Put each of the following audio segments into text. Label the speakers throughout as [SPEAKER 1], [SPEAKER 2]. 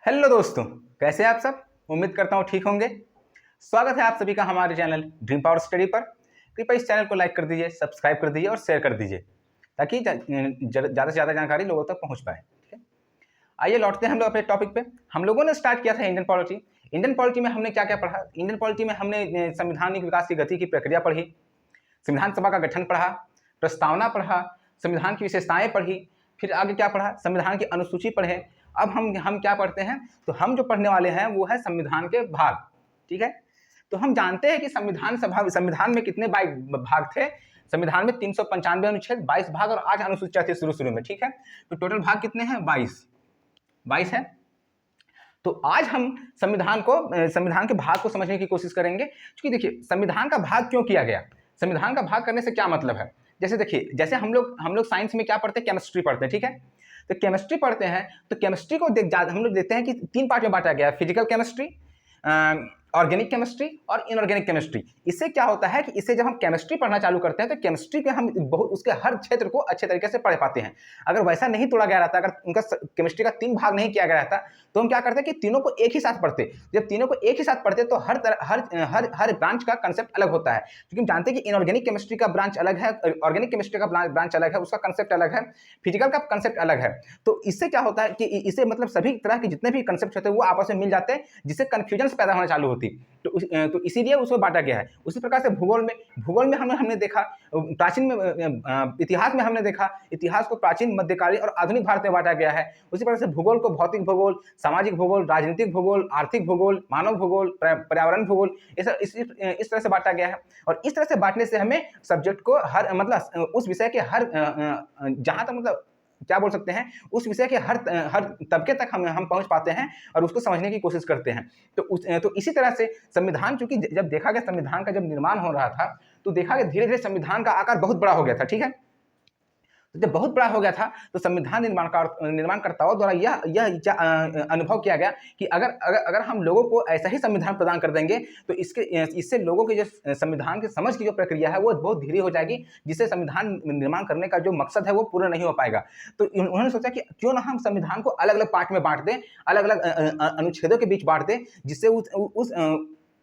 [SPEAKER 1] Hello दोस्तों, कैसे हैं आप सब। उम्मीद करता हूँ ठीक होंगे। स्वागत है आप सभी का हमारे चैनल ड्रीम पावर स्टडी पर। कृपया इस चैनल को लाइक कर दीजिए, सब्सक्राइब कर दीजिए और शेयर कर दीजिए ताकि ज़्यादा से ज़्यादा जानकारी लोगों तक पहुँच पाए। ठीक है, आइए लौटते हैं हम लोग अपने टॉपिक पे। हम लोगों ने स्टार्ट किया था इंडियन पॉलिटी। इंडियन पॉलिटी में हमने क्या क्या पढ़ा। इंडियन पॉलिटी में हमने संवैधानिक विकास की गति की प्रक्रिया पढ़ी, संविधान सभा का गठन पढ़ा, प्रस्तावना पढ़ा, संविधान की विशेषताएं पढ़ी, फिर आगे क्या पढ़ा, संविधान की अनुसूची पढ़े। अब हम क्या पढ़ते हैं, तो हम जो पढ़ने वाले हैं वो है संविधान के भाग। ठीक है, तो हम जानते हैं कि संविधान में कितने भाग थे। संविधान में 395 अनुच्छेद, 22 भाग और 8 अनुसूचियां थी शुरू में। ठीक है, तो टोटल भाग कितने हैं, 22 है। तो आज हम संविधान के भाग को समझने की कोशिश करेंगे। क्योंकि देखिए, संविधान का भाग क्यों किया गया, संविधान का भाग करने से क्या मतलब है। जैसे देखिए, जैसे हम लोग साइंस में क्या पढ़ते हैं, केमिस्ट्री पढ़ते हैं। ठीक है, तो केमिस्ट्री पढ़ते हैं, तो केमिस्ट्री को हम लोग देखते हैं कि 3 पार्ट में बांटा गया है, फिजिकल केमिस्ट्री, ऑर्गेनिक केमिस्ट्री और इनऑर्गेनिक केमिस्ट्री। इससे क्या होता है कि इससे जब हम केमिस्ट्री पढ़ना चालू करते हैं तो केमिस्ट्री के हम बहुत उसके हर क्षेत्र को अच्छे तरीके से पढ़ पाते हैं। अगर वैसा नहीं तोड़ा गया रहता, अगर उनका केमिस्ट्री का 3 भाग नहीं किया गया रहता, तो हम क्या करते हैं कि तीनों को एक ही साथ पढ़ते। जब तीनों को एक ही साथ पढ़ते तो हर ब्रांच का कंसेप्ट अलग होता है। क्योंकि हम जानते हैं कि इनऑर्गेनिक केमिस्ट्री का ब्रांच अलग है, ऑर्गेनिक केमिस्ट्री का ब्रांच अलग है, उसका कंसेप्ट अलग है, फिजिकल का कंसेप्ट अलग है। तो इससे क्या होता है कि इससे मतलब सभी तरह के जितने भी कंसेप्ट होते हैं वो आपस में मिल जाते हैं, जिससे कंफ्यूजन पैदा होना चालू होती। तो इसीलिए उसको बांटा गया है। उसी प्रकार से भूगोल में हमने देखा, प्राचीन में इतिहास में हमने देखा, इतिहास को प्राचीन, मध्यकालीन और आधुनिक भारत में बांटा गया है। उसी प्रकार से भूगोल को भौतिक भूगोल, सामाजिक भूगोल, राजनीतिक भूगोल, आर्थिक भूगोल, मानव भूगोल, पर्यावरण भूगोल, इस तरह से बांटा गया है। और इस तरह से बांटने से हमें सब्जेक्ट को हर मतलब उस विषय के हर जहां तक मतलब क्या बोल सकते हैं, उस विषय के हर तबके तक हम पहुंच पाते हैं और उसको समझने की कोशिश करते हैं। तो इसी तरह से संविधान, चूंकि जब देखा गया संविधान का जब निर्माण हो रहा था, तो देखा गया धीरे धीरे संविधान का आकार बहुत बड़ा हो गया था। ठीक है, तो जब बहुत बड़ा हो गया था तो संविधान निर्माणकर्ताओं द्वारा यह अनुभव किया गया कि अगर हम लोगों को ऐसा ही संविधान प्रदान कर देंगे तो इससे लोगों की जो संविधान की समझ की जो प्रक्रिया है वो बहुत धीरे हो जाएगी, जिससे संविधान निर्माण करने का जो मकसद है वो पूरा नहीं हो पाएगा। तो उन्होंने सोचा कि क्यों ना हम संविधान को अलग अलग पार्ट में बांट दें, अलग अलग अनुच्छेदों के बीच बांट दें, जिससे उस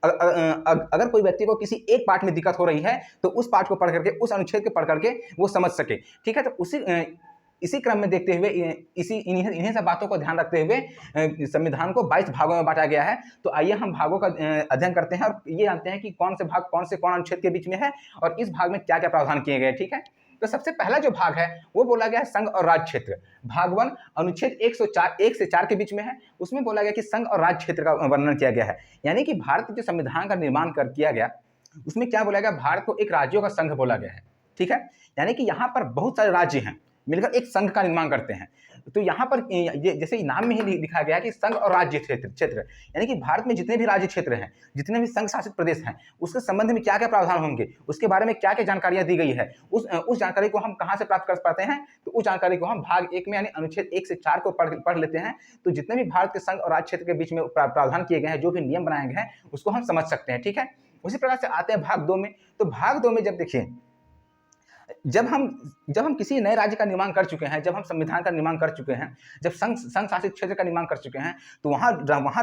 [SPEAKER 1] अगर कोई व्यक्ति को किसी एक पार्ट में दिक्कत हो रही है तो उस पार्ट को पढ़ करके, उस अनुच्छेद को पढ़ करके वो समझ सके। ठीक है, तो इसी क्रम में देखते हुए इन्हीं सब बातों को ध्यान रखते हुए संविधान को 22 भागों में बांटा गया है। तो आइए हम भागों का अध्ययन करते हैं और ये जानते हैं कि कौन से भाग कौन अनुच्छेद के बीच में है और इस भाग में क्या क्या प्रावधान किए गए। ठीक है, तो सबसे पहला जो भाग है वो बोला गया है संघ और राज्य क्षेत्र। भाग 1 अनुच्छेद 1 से 4 के बीच में है। उसमें बोला गया कि संघ और राज्य क्षेत्र का वर्णन किया गया है। यानी कि भारत के जो संविधान का निर्माण किया गया, उसमें क्या बोला गया, भारत को एक राज्यों का संघ बोला गया है। ठीक है, यानी कि यहाँ पर बहुत सारे राज्य हैं, मिलकर एक संघ का निर्माण करते हैं। तो यहाँ पर जैसे नाम में ही लिखा गया कि संघ और राज्य क्षेत्र, यानी कि भारत में जितने भी राज्य क्षेत्र हैं, जितने भी संघ शासित प्रदेश हैं, उसके संबंध में क्या क्या प्रावधान होंगे, उसके बारे में क्या क्या जानकारियां दी गई है, उस जानकारी को हम कहाँ से प्राप्त कर पाते हैं। तो उस जानकारी को हम भाग 1 में यानी अनुच्छेद 1 से 4 को पढ़ लेते हैं। तो जितने भी भारत के संघ और राज्य क्षेत्र के बीच में प्रावधान किए गए हैं, जो भी नियम बनाए गए हैं, उसको हम समझ सकते हैं। ठीक है, उसी प्रकार से आते हैं भाग 2 में। तो भाग 2 में जब देखिए, जब हम किसी नए राज्य का निर्माण कर चुके हैं, जब हम संविधान का निर्माण कर चुके हैं, जब संघ शासित क्षेत्र का निर्माण कर चुके हैं, तो वहाँ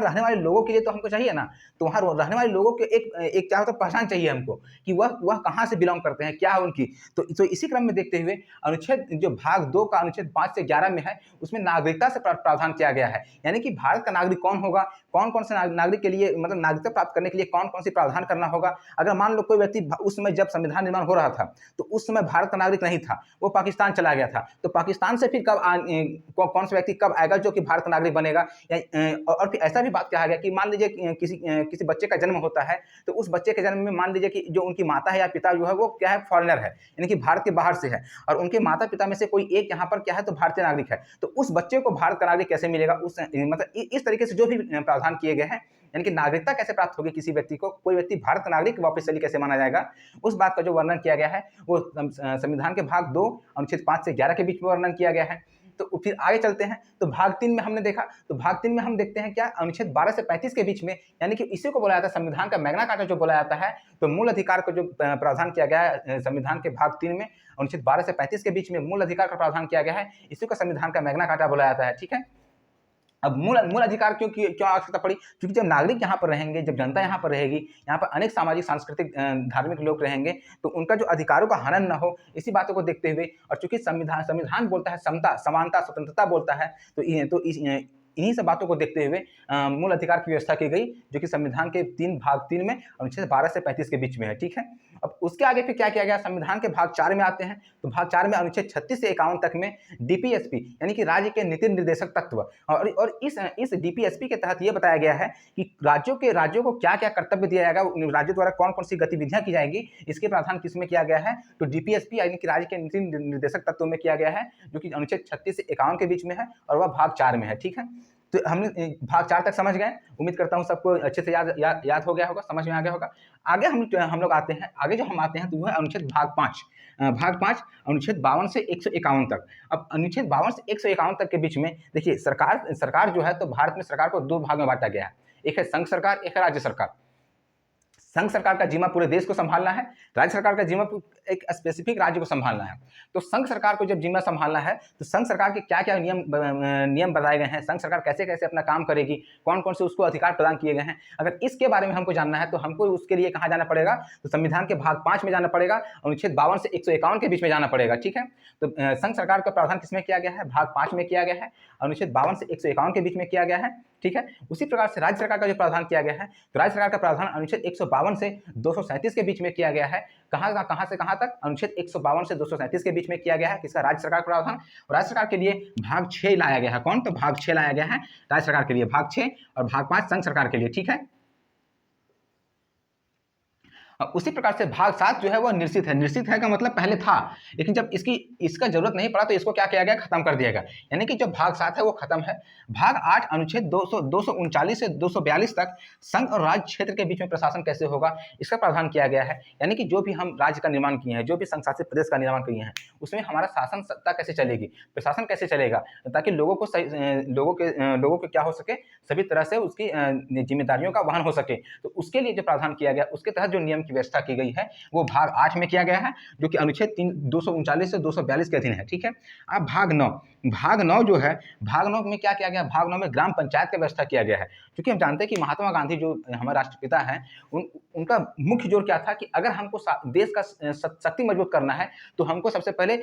[SPEAKER 1] रहने वाले लोगों के लिए तो हमको चाहिए ना, तो वहाँ रहने वाले लोगों के एक क्या होता है, पहचान चाहिए हमको कि वह कहाँ से बिलोंग करते हैं, क्या है उनकी। तो इसी क्रम में देखते हुए अनुच्छेद जो भाग 2 का अनुच्छेद 5 से 11 में है, उसमें नागरिकता से प्रावधान किया गया है। यानी कि भारत का नागरिक कौन होगा, कौन कौन से नागरिक के लिए मतलब नागरिकता प्राप्त करने के लिए कौन कौन सी प्रावधान करना होगा। अगर मान लो कोई व्यक्ति उस समय जब संविधान निर्माण हो रहा था तो उस समय भारत का नागरिक नहीं था, वो पाकिस्तान चला गया था, तो पाकिस्तान से फिर कौन सा व्यक्ति कब आएगा जो कि भारत का नागरिक बनेगा। और फिर ऐसा भी बात कहा गया कि मान लीजिए किसी बच्चे का जन्म होता है, तो उस बच्चे के जन्म में मान लीजिए कि जो उनकी माता है या पिता जो है वो क्या है, फॉरेनर है, यानी कि भारत के बाहर से है, और उनके माता पिता में से कोई एक यहाँ पर क्या है, तो भारतीय नागरिक है, तो उस बच्चे को भारत का नागरिक कैसे मिलेगा, मतलब इस तरीके से जो भी प्रावधान किए गए हैं, यानी कि नागरिकता कैसे प्राप्त होगी किसी व्यक्ति को, कोई व्यक्ति भारत का नागरिक वापस चली कैसे माना जाएगा, उस बात का जो वर्णन किया गया है वो संविधान के भाग 2 अनुच्छेद 5 से 11 के बीच में वर्णन किया गया है। तो फिर आगे चलते हैं, तो भाग 3 में हमने देखा, तो भाग 3 में हम देखते हैं क्या, अनुच्छेद 12 से 35 के बीच में, यानी कि इसी को बोला जाता है संविधान का मैग्ना कार्टा जो बोला जाता है। तो मूल अधिकार को जो प्रावधान किया गया है संविधान के भाग 3 में अनुच्छेद 12 से 35 के बीच में मूल अधिकार का प्रावधान किया गया है, इसी को संविधान का मैग्ना कार्टा बोला जाता है। ठीक है, अब मूल मूल अधिकार क्यों आवश्यकता पड़ी? क्योंकि जब नागरिक यहाँ पर रहेंगे, जब जनता यहाँ पर रहेगी, यहाँ पर अनेक सामाजिक, सांस्कृतिक, धार्मिक लोग रहेंगे, तो उनका जो अधिकारों का हनन न हो, इसी बातों को देखते हुए, और चूंकि संविधान संविधान बोलता है समता, समानता, स्वतंत्रता बोलता है, इन्हीं सब बातों को देखते हुए मूल अधिकार की व्यवस्था की गई, जो कि संविधान के 3 भाग 3 में अनुच्छेद 12 से 35 के बीच में है। ठीक है, अब उसके आगे फिर क्या किया गया? संविधान के भाग 4 में आते हैं, तो भाग 4 में अनुच्छेद 36 से 51 तक में डीपीएसपी यानी कि राज्य के नीति निर्देशक तत्व, और इस डीपीएसपी के तहत ये बताया गया है कि राज्यों को क्या क्या कर्तव्य दिया जाएगा, राज्यों द्वारा कौन कौन सी गतिविधियां की जाएंगी, इसके प्रावधान किसमें किया गया है? तो डीपीएसपी यानी कि राज्य के नीति निर्देशक तत्व में किया गया है, जो कि अनुच्छेद 36 से 51 के बीच में है, और वह भाग 4 में है। ठीक है, तो हमने भाग 4 तक समझ गए। उम्मीद करता हूँ सबको अच्छे से याद हो गया होगा, समझ में आ गया होगा। आगे हम लोग आते हैं, आगे जो हम आते हैं तो वह है अनुच्छेद भाग 5। भाग 5 अनुच्छेद 52 से 151 तक। अब अनुच्छेद 52 से 151 तक के बीच में देखिए, सरकार जो है, तो भारत में सरकार को 2 भाग में बांटा गया है। एक है संघ सरकार, एक है राज्य सरकार। संघ सरकार का जिम्मा पूरे देश को संभालना है, राज्य सरकार का जिम्मा एक स्पेसिफिक राज्य को संभालना है। तो संघ सरकार को जब जिम्मा संभालना है, तो संघ सरकार के क्या क्या नियम बताए गए हैं, संघ सरकार कैसे कैसे अपना काम करेगी, कौन कौन से उसको अधिकार प्रदान किए गए हैं, अगर इसके बारे में हमको जानना है, तो हमको उसके लिए कहाँ जाना पड़ेगा? तो संविधान के भाग 5 में जाना पड़ेगा, अनुच्छेद 52 से 151 के बीच में जाना पड़ेगा। ठीक है, तो संघ सरकार का प्रावधान किसमें किया गया है? भाग 5 में किया गया है, अनुच्छेद 52 से 151 के बीच में किया गया है। ठीक है, उसी प्रकार से राज्य सरकार का जो प्रावधान किया गया है, तो राज्य सरकार का प्रावधान अनुच्छेद 152 से 237 के बीच में किया गया है। कहाँ से कहाँ तक? अनुच्छेद 152 से 237 के बीच में किया गया है, किसका? राज्य सरकार का प्रावधान। और राज्य सरकार के लिए भाग 6 लाया गया है। कौन? तो भाग 6 लाया गया है राज्य सरकार के लिए, भाग 6, और भाग 5 संघ सरकार के लिए। ठीक है, उसी प्रकार से भाग 7 जो है वो निश्चित है। निश्चित है का मतलब पहले था, लेकिन जब इसका जरूरत नहीं पड़ा, तो इसको क्या किया गया? खत्म कर दिया गया। यानी कि जो भाग 7 है वो खत्म है। भाग 8 अनुच्छेद 239 से 242 तक संघ और राज्य क्षेत्र के बीच में प्रशासन कैसे होगा, इसका प्रावधान किया गया है। यानी कि जो भी हम राज्य का निर्माण किए हैं, जो भी संघ शासित प्रदेश का निर्माण किए हैं, उसमें हमारा शासन सत्ता कैसे चलेगी, प्रशासन कैसे चलेगा, ताकि लोगों को क्या हो सके, सभी तरह से उसकी जिम्मेदारियों का वहन हो सके। तो उसके लिए जो प्रावधान किया गया, उसके तहत जो नियम की व्यवस्था की गई है, वो भाग 8 में किया गया है, जो कि अनुच्छेद 239 से 242 के अधीन है। ठीक है, अब भाग 9 जो है, भाग 9 में क्या किया गया? भाग 9 में ग्राम पंचायत की व्यवस्था किया गया है। क्योंकि हम जानते हैं कि महात्मा गांधी जो हमारे राष्ट्रपिता हैं, उनका मुख्य जोर क्या था कि अगर हमको देश का शक्ति मजबूत करना है, तो हमको सबसे पहले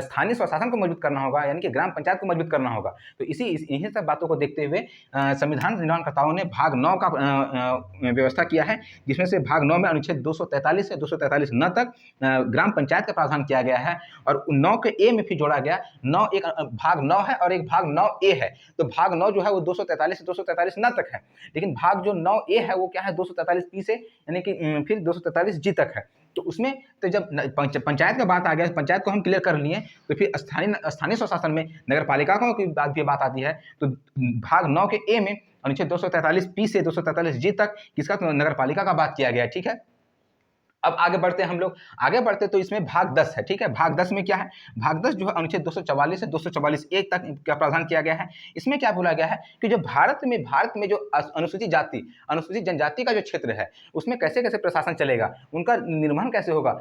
[SPEAKER 1] स्थानीय स्वशासन को मजबूत करना होगा, यानी कि ग्राम पंचायत को मजबूत करना होगा। तो इन्हीं सब बातों को देखते हुए संविधान निर्माणकर्ताओं ने भाग 9 का व्यवस्था किया है, जिसमें से भाग 9 में अनुच्छेद 243 से 243 न तक ग्राम पंचायत का प्रावधान किया गया है। और 9 के ए में फिर जोड़ा गया, एक भाग 9 है और एक भाग 9 ए है। तो भाग 9 जो है वो 243 से 243 न तक है, लेकिन भाग जो 9 ए है वो क्या है? 243 पी से, यानी कि फिर 243 जी तक है। तो उसमें तो जब पंचायत का बात आ गया, पंचायत को हम क्लियर कर लिए, तो फिर स्थानीय स्वशासन में नगर पालिका की बात आती है। तो भाग 9 के ए में अनुच्छेद 243 पी से 243 जी तक किसका? तो नगर पालिका का बात किया गया। ठीक है, अब आगे बढ़ते हैं हम लोग, आगे बढ़ते तो इसमें भाग 10 है। ठीक है, भाग 10 में क्या है? भाग 10 जो है अनुच्छेद 244 से 244 एक तक का प्रावधान किया गया है। इसमें क्या बोला गया है कि जो भारत में जो अनुसूचित जाति, अनुसूचित जनजाति का जो क्षेत्र है, उसमें कैसे कैसे प्रशासन चलेगा, उनका निर्माण कैसे होगा,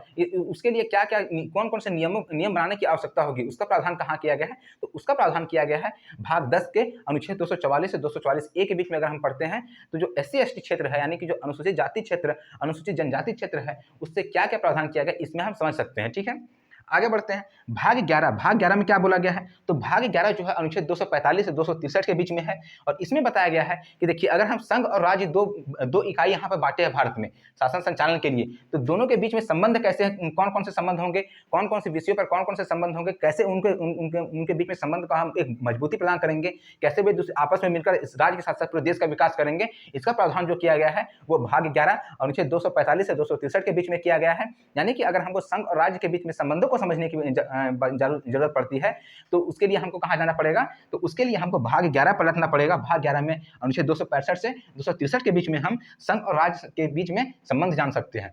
[SPEAKER 1] उसके लिए क्या क्या कौन कौन से नियम बनाने की आवश्यकता होगी, उसका प्रावधान कहाँ किया गया है? तो उसका प्रावधान किया गया है भाग 10 के अनुच्छेद 244 से 244 ए के बीच में। अगर हम पढ़ते हैं तो जो SC ST क्षेत्र है, यानी कि जो अनुसूचित जाति क्षेत्र, अनुसूचित जनजाति क्षेत्र है, उससे क्या क्या प्रावधान किया गया, इसमें हम समझ सकते हैं। ठीक है, आगे बढ़ते हैं। भाग 11 में क्या बोला गया है? तो भाग 11 जो है अनुच्छेद 245 से 263 के बीच में है, और इसमें बताया गया है कि देखिए, अगर हम संघ और राज्य दो इकाई यहाँ पर बांटे हैं भारत में शासन संचालन के लिए, तो दोनों के बीच में संबंध कैसे हैं, कौन कौन से संबंध होंगे, कौन कौन से विषयों पर कौन कौन से संबंध होंगे, कैसे उनके बीच में संबंध का हम एक मजबूती प्रदान करेंगे, कैसे वे आपस में मिलकर इस राज्य के साथ साथ पूरे देश का विकास करेंगे, इसका प्रावधान जो किया गया है वो भाग 11 अनुच्छेद 245 से 263 के बीच में किया गया है। यानी कि अगर हमको संघ और राज्य के बीच में संबंधों को समझने की जरूरत पड़ती है, तो उसके लिए हमको कहाँ जाना पड़ेगा? तो उसके लिए हमको भाग 11 पलटना पड़ेगा। भाग 11 में अनुच्छेद 265 से 263 के बीच में हम संघ और राज्य के बीच में संबंध जान सकते हैं।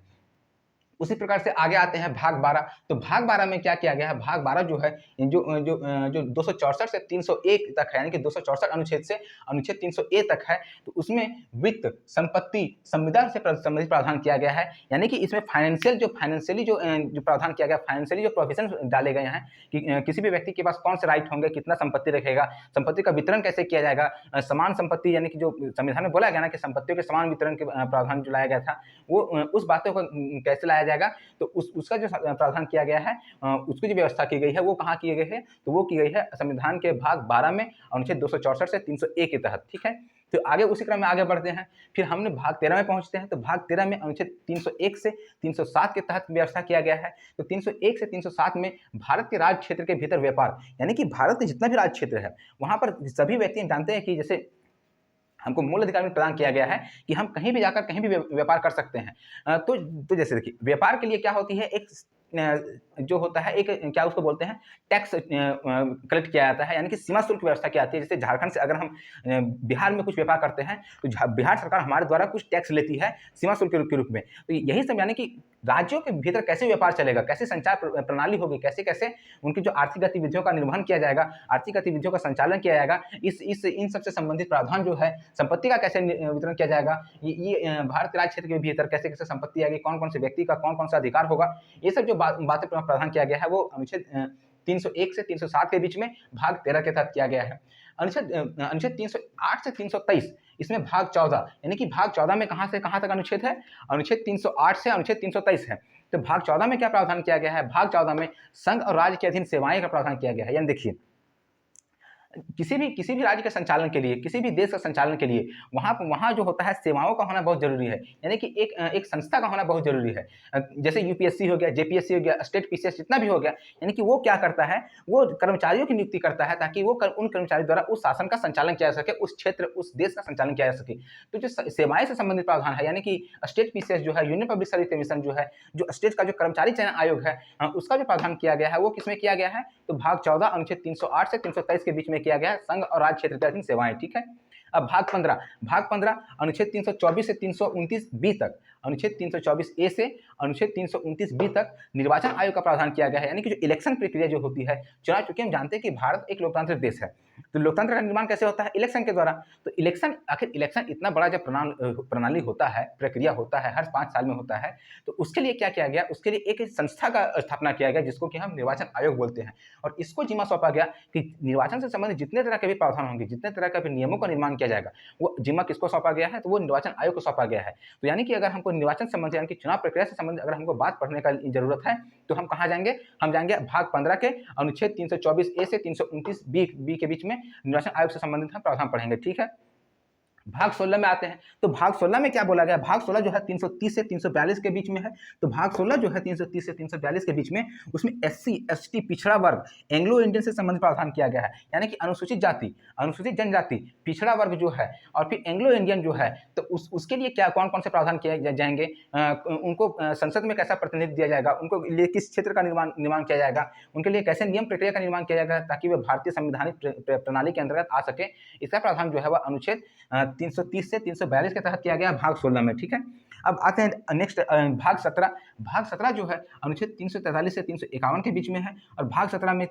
[SPEAKER 1] उसी प्रकार से आगे आते हैं भाग 12। तो भाग 12 में क्या किया गया है, भाग 12 जो है जो 264 से 301 तक है, यानी कि 264 अनुच्छेद से अनुच्छेद 300 ए तक है। तो उसमें वित्त, संपत्ति, संविधान से संबंधित प्रावधान किया गया है, यानी कि इसमें फाइनेंशियली जो प्रावधान किया गया, फाइनेंशियली जो प्रोविजन डाले गए हैं कि किसी भी व्यक्ति के पास कौन से राइट होंगे, कितना संपत्ति रखेगा, संपत्ति का वितरण कैसे किया जाएगा, समान संपत्ति, यानी कि जो संविधान में बोला गया ना कि संपत्तियों के समान वितरण के प्रावधान जो लाया गया था, वो उस बातों को कैसे लाया जाएगा, तो उसका जो प्रावधान किया गया है, उसकी जो व्यवस्था की गई है वो कहाँ की गई है, तो वो की गई है संविधान के भाग 12 में अनुच्छेद 264 से 301 के तहत। ठीक है, तो आगे उसी क्रम में आगे बढ़ते हैं। फिर हमने भाग 13 में पहुंचते हैं। तो भाग 13 में अनुच्छेद 301 से 307 के तहत व्यवस्था किया गया है। तो 301 से 307 में भारत के राज्य क्षेत्र के भीतर व्यापार, यानी कि भारत के जितना भी राज्य क्षेत्र है वहां पर सभी व्यक्ति जानते हैं कि जैसे हमको मूल अधिकार में प्रदान किया गया है कि हम कहीं भी जाकर कहीं भी व्यापार कर सकते हैं। तो जैसे देखिए, व्यापार के लिए क्या होती है, एक जो होता है, एक क्या उसको बोलते हैं, टैक्स कलेक्ट किया जाता है, यानी कि सीमा शुल्क व्यवस्था की जाती है। जैसे झारखंड से अगर हम बिहार में कुछ व्यापार करते हैं तो बिहार सरकार हमारे द्वारा कुछ टैक्स लेती है सीमा शुल्क के रूप में। तो यही सब, यानी कि राज्यों के भीतर कैसे व्यापार चलेगा, कैसे संचार प्रणाली होगी, कैसे कैसे उनकी जो आर्थिक गतिविधियों का निर्वहन किया जाएगा, आर्थिक गतिविधियों का संचालन किया जाएगा, इन सबसे संबंधित प्रावधान जो है, संपत्ति का कैसे वितरण किया जाएगा, ये भारत राज्य क्षेत्र के भीतर कैसे कैसे संपत्ति आएगी, कौन कौन से व्यक्ति का कौन कौन सा अधिकार होगा, ये सब जो बातें प्रावधान किया गया है वो अनुच्छेद 301 से 307 के बीच में भाग 13 के तहत किया गया है। अनुच्छेद 308 से 323, इसमें भाग 14, यानी कि भाग 14 में कहां से कहां तक अनुच्छेद है, अनुच्छेद 308 से अनुच्छेद 323 है। तो भाग 14 में क्या प्रावधान किया गया है, भाग 14 में संघ और राज्य के अधीन सेवाएं का प्रावधान किया गया है। यानी देखिए, किसी भी राज्य के संचालन के लिए, किसी भी देश का संचालन के लिए वहाँ जो होता है, सेवाओं का होना बहुत जरूरी है, यानी कि एक संस्था का होना बहुत जरूरी है। जैसे यूपीएससी हो गया, जेपीएससी हो गया, स्टेट पीसीएस जितना भी हो गया, यानी कि वो क्या करता है, वो कर्मचारियों की नियुक्ति करता है ताकि वो उन कर्मचारियों द्वारा उस शासन का संचालन किया जा सके, उस क्षेत्र, उस देश का संचालन किया जा सके। तो जो सेवाएं से संबंधित प्रावधान है, यानी कि स्टेट पीसीएस जो है, यूनियन पब्लिक सर्विस कमीशन जो है, जो स्टेट का जो कर्मचारी चयन आयोग है, उसका जो प्रावधान किया गया है वो किसमें किया गया है, तो भाग 14 अनुच्छेद 308 से 323 के बीच में किया गया है, संघ और राज्य क्षेत्र के अधीन सेवाएं। ठीक है, अब भाग 15 अनुच्छेद 324 से 329 बी तक, अनुच्छेद 324 ए से अनुच्छेद 329 बी तक निर्वाचन आयोग का प्रावधान किया गया है, यानी कि जो इलेक्शन प्रक्रिया जो होती है, चुनाव, चूंकि हम जानते हैं कि भारत एक लोकतांत्रिक देश है, तो लोकतंत्र का निर्माण कैसे होता है, इलेक्शन के द्वारा। तो इलेक्शन, आखिर इलेक्शन इतना बड़ा जब प्रणाली होता है, प्रक्रिया होता है, हर 5 साल में होता है, तो उसके लिए क्या किया गया, उसके लिए एक संस्था का स्थापना किया गया जिसको कि हम निर्वाचन आयोग बोलते हैं, और इसको जिम्मा सौंपा गया कि निर्वाचन से संबंधित जितने तरह के भी प्रावधान होंगे, जितने तरह के भी नियमों का निर्माण किया जाएगा, वो जिम्मा किसको सौंपा गया है, तो वो निर्वाचन आयोग को सौंपा गया है। तो यानी कि अगर हमको निर्वाचन संबंधी, यानी कि चुनाव प्रक्रिया से संबंधित अगर हमको बात पढ़ने का जरूरत है, तो हम कहाँ जाएंगे, हम जाएंगे भाग 15 के अनुच्छेद 324 ए से 329 बी के बीच में निर्वाचन आयोग से संबंधित हम प्रावधान पढ़ेंगे। ठीक है, भाग 16 में आते हैं। तो भाग 16 में क्या बोला गया, भाग 16 जो है 330 से 342 के बीच में है। तो भाग 16 जो है 330 से 342 के बीच में, उसमें एससी एसटी पिछड़ा वर्ग, एंग्लो इंडियन से संबंधित प्रावधान किया गया है, यानी कि अनुसूचित जाति, अनुसूचित जनजाति, पिछड़ा वर्ग जो है, और फिर एंग्लो इंडियन जो है, तो उसके लिए क्या कौन कौन से प्रावधान किए जाएंगे, उनको संसद में कैसा प्रतिनिधित्व दिया जाएगा, उनको लिए किस क्षेत्र का निर्माण किया जाएगा, उनके लिए कैसे नियम प्रक्रिया का निर्माण किया जाएगा ताकि वे भारतीय संवैधानिक प्रणाली के अंतर्गत आ सके। इसका प्रावधान जो है वह अनुच्छेद 330 से 342 के तहत किया गया भाग 16 में। ठीक है, अब आते हैं नेक्स्ट भाग 17। भाग 17 जो है अनुच्छेद 343 से 351 के बीच में है, और भाग 17 में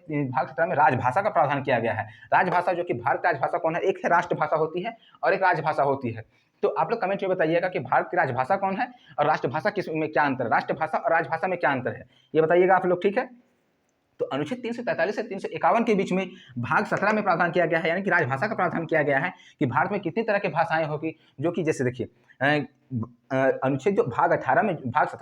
[SPEAKER 1] राजभाषा का प्रावधान किया गया है। राजभाषा, जो कि भारत की राजभाषा कौन है, एक है राष्ट्रभाषा होती है और एक राजभाषा होती है। तो आप लोग कमेंट में बताइएगा कि भारत की राजभाषा कौन है और राष्ट्रभाषा किस में क्या अंतर है, राष्ट्रभाषा और राजभाषा में क्या अंतर है, ये बताइएगा आप लोग। ठीक है, तो अनुच्छेद 343 से 351 के बीच में भाग 17 में प्रावधान किया गया है, यानी कि राजभाषा का प्रावधान किया गया है कि भारत में कितनी तरह की भाषाएं होगी, जो कि जैसे देखिए अनुच्छेद जो भाग 17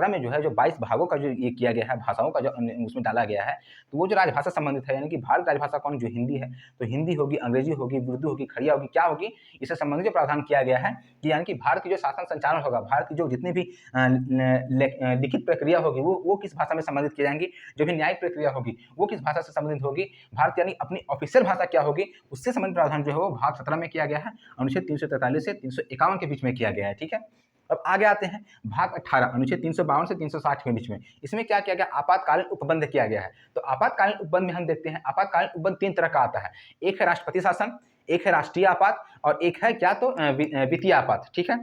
[SPEAKER 1] में जो है, जो 22 भागों का जो ये किया गया है, भाषाओं का जो उसमें डाला गया है, तो वो जो राजभाषा संबंधित है, यानी कि भारत राजभाषा कौन, जो हिंदी है, तो हिंदी होगी, अंग्रेजी होगी, उर्दू होगी, खड़िया होगी, क्या होगी, इससे संबंधित जो प्रावधान किया गया है कि यानी कि भारत की जो शासन संचालन होगा, भारत की जो जितनी भी लिखित प्रक्रिया होगी वो किस भाषा में संबंधित की जाएंगी, जो भी न्यायिक प्रक्रिया होगी वो किस भाषा से संबंधित होगी, भारत यानी अपनी ऑफिशियल भाषा क्या होगी, उससे संबंधित प्रावधान जो है वो भाग 17 में किया गया है, अनुच्छेद 343 से 351 के बीच में किया गया है। ठीक है, अब आगे आते हैं भाग 18 अनुच्छेद 352 से 360 के बीच में। इसमें क्या किया गया, आपातकालीन उपबंध किया गया है। तो आपातकालीन उपबंध में हम देखते हैं, आपातकालीन उपबंध 3 तरह का आता है, एक है राष्ट्रपति शासन, एक है राष्ट्रीय आपात, और एक है क्या, तो वित्तीय आपात। ठीक है,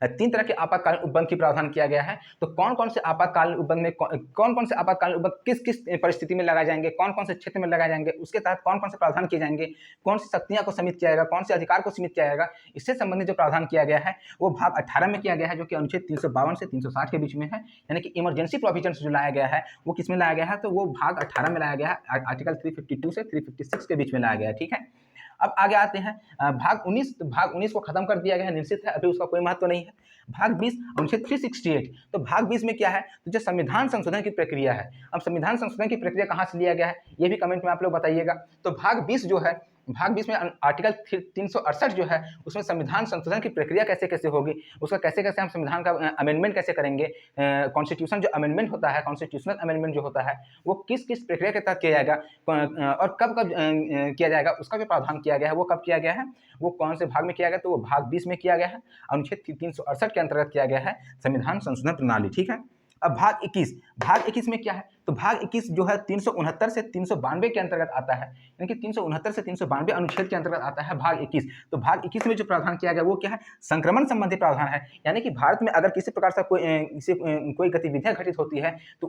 [SPEAKER 1] 3 तरह के आपातकालीन उपबंध की प्रावधान किया गया है। तो कौन कौन से आपातकालीन उपबंध में कौन कौन से आपातकालीन उपबंध किस किस परिस्थिति में लगाए जाएंगे, कौन कौन से क्षेत्र में लगाए जाएंगे, उसके तहत कौन कौन से प्रावधान किए जाएंगे, कौन सी शक्तियां को सीमित किया जाएगा, कौन से अधिकार को सीमित किया जाएगा, इससे संबंधित जो प्रावधान किया गया है वो भाग 18 में किया गया है, जो कि अनुच्छेद 352 से 360 के बीच में है। यानी कि इमरजेंसी प्रोविजंस जो लाया गया है वो किसमें लाया गया है, तो वो भाग 18 में लाया गया है, आर्टिकल 352 से 356 के बीच में लाया गया है। ठीक है, अब आगे आते हैं भाग 19 को खत्म कर दिया गया है, निश्चित है, अभी उसका कोई महत्व नहीं है। भाग 20 अनुच्छेद 368, तो भाग 20 में क्या है, तो जो संविधान संशोधन की प्रक्रिया है। अब संविधान संशोधन की प्रक्रिया कहाँ से लिया गया है ये भी कमेंट में आप लोग बताइएगा। तो भाग 20 जो है, भाग 20 में आर्टिकल 368 जो है उसमें संविधान संशोधन की प्रक्रिया कैसे कैसे होगी, उसका कैसे कैसे हम संविधान का अमेंडमेंट कैसे करेंगे, कॉन्स्टिट्यूशन जो अमेंडमेंट होता है, कॉन्स्टिट्यूशनल अमेंडमेंट जो होता है वो किस किस प्रक्रिया के तहत किया जाएगा और कब कब किया जाएगा, उसका जो प्रावधान किया गया है वो कब किया गया है, वो कौन से भाग में किया गया, तो वो भाग 20 में किया गया है, अनुच्छेद 368 के अंतर्गत किया गया है संविधान संशोधन प्रणाली। ठीक है, अब भाग 21 में क्या है, तो भाग 21 जो है 369 से 392 के अंतर्गत आता है, यानी कि 369 से 392 अनुच्छेद के अंतर्गत आता है भाग 21। तो भाग 21 में जो प्रावधान किया गया वो क्या है, संक्रमण संबंधी प्रावधान है। यानी कि भारत में अगर किसी प्रकार से कोई गतिविधियां घटित होती है तो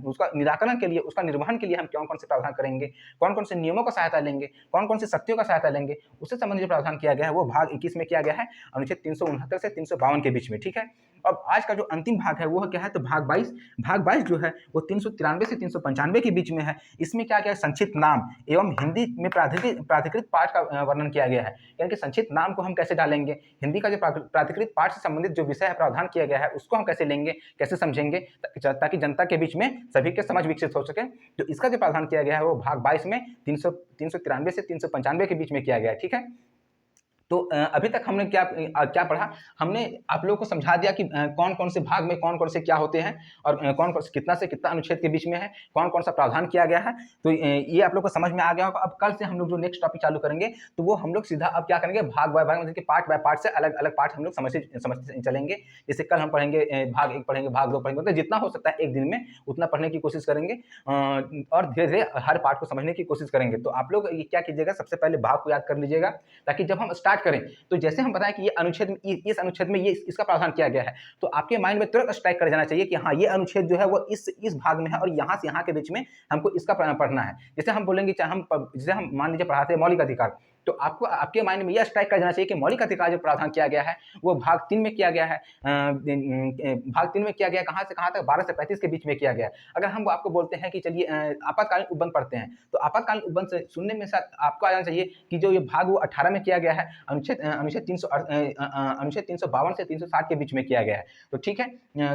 [SPEAKER 1] उसका निराकरण के लिए, उसका निर्वहन के लिए हम कौन कौन से प्रावधान करेंगे, कौन कौन से नियमों का सहायता लेंगे, कौन कौन से शक्तियों का सहायता लेंगे, उससे संबंधित जो प्रावधान किया गया है वो भाग 21 में किया गया है, अनुच्छेद 369 से 352 के बीच में। ठीक है, अब आज का जो अंतिम भाग है वो क्या है, तो भाग 22 जो है वो 393 से 395 के बीच में है। इसमें क्या क्या संक्षिप्त नाम एवं हिंदी में प्राधिकृत पाठ का वर्णन किया गया है। यानी कि संक्षिप्त नाम को हम कैसे डालेंगे, हिंदी का जो प्राधिकृत पाठ से संबंधित जो विषय है प्रावधान किया गया है उसको हम कैसे लेंगे, कैसे समझेंगे, ताकि जनता के बीच में सभी के समझ विकसित हो सके। तो इसका जो प्रावधान किया गया है वो भाग 22 में 393 से 395 के बीच में किया गया है। ठीक है, तो अभी तक हमने क्या पढ़ा, हमने आप लोगों को समझा दिया कि कौन कौन से भाग में कौन कौन से क्या होते हैं और कौन कौन से कितना से कितना अनुच्छेद के बीच में है, कौन कौन सा प्रावधान किया गया है। तो ये आप लोग को समझ में आ गया होगा। अब कल से हम लोग जो नेक्स्ट टॉपिक चालू करेंगे तो वो हम लोग सीधा अब क्या करेंगे, भाग बाय भाग, मतलब कि पार्ट बाय पार्ट से अलग अलग पार्ट हम लोग समझते चलेंगे। जैसे कल हम पढ़ेंगे भाग 1 पढ़ेंगे, भाग 2 पढ़ेंगे, तो जितना हो सकता है एक दिन में उतना पढ़ने की कोशिश करेंगे और धीरे धीरे हर पार्ट को समझने की कोशिश करेंगे। तो आप लोग क्या कीजिएगा, सबसे पहले भाग को याद कर लीजिएगा, ताकि जब हम स्टार्ट करें तो जैसे हम बताएं कि ये अनुच्छेद, इस अनुच्छेद में ये इसका प्रावधान किया गया है, तो आपके माइंड में तुरंत स्ट्राइक कर जाना चाहिए कि हाँ ये अनुच्छेद जो है वो इस भाग में है और यहाँ से यहाँ के बीच में हमको इसका पढ़ना है। जैसे हम बोलेंगे, जैसे हम मान लीजिए पढ़ाते हैं मौलिक अधिकार, तो आपको आपके माइंड में यह स्ट्राइक कर जाना चाहिए कि मौलिक अधिकार जो प्रावधान किया गया है वो भाग 3 में किया गया है। भाग 3 में किया गया, कहाँ से कहाँ तक, 12 से 35 के बीच में किया गया है। अगर हम आपको बोलते हैं कि चलिए आपातकालीन उपबंध पढ़ते हैं, तो आपातकालीन उपबंध से सुनने में साथ आपको आ जाना चाहिए कि जो ये भाग वो 18 में किया गया है, अनुच्छेद 352 से 360 के बीच में किया गया है। तो ठीक है,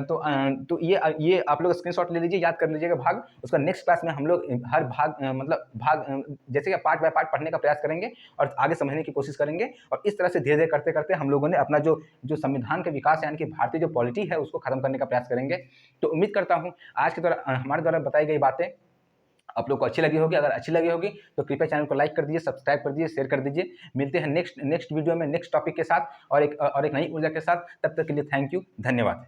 [SPEAKER 1] तो ये आप लोग स्क्रीनशॉट ले लीजिए, याद कर लीजिएगा भाग। उसका नेक्स्ट क्लास में हम लोग हर भाग मतलब भाग जैसे कि पार्ट बाय पार्ट पढ़ने का प्रयास करेंगे और आगे समझने की कोशिश करेंगे। और इस तरह से धीरे धीरे करते करते हम लोगों ने अपना जो संविधान का विकास यानी कि भारतीय जो पॉलिटी है उसको खत्म करने का प्रयास करेंगे। तो उम्मीद करता हूँ आज के द्वारा हमारे द्वारा बताई गई बातें आप लोग को अच्छी लगी होगी। अगर अच्छी लगी होगी तो कृपया चैनल को लाइक कर दीजिए, सब्सक्राइब कर दीजिए, शेयर कर दीजिए। मिलते हैं नेक्स्ट वीडियो में नेक्स्ट टॉपिक के साथ और एक नई ऊर्जा के साथ। तब तक के लिए थैंक यू, धन्यवाद।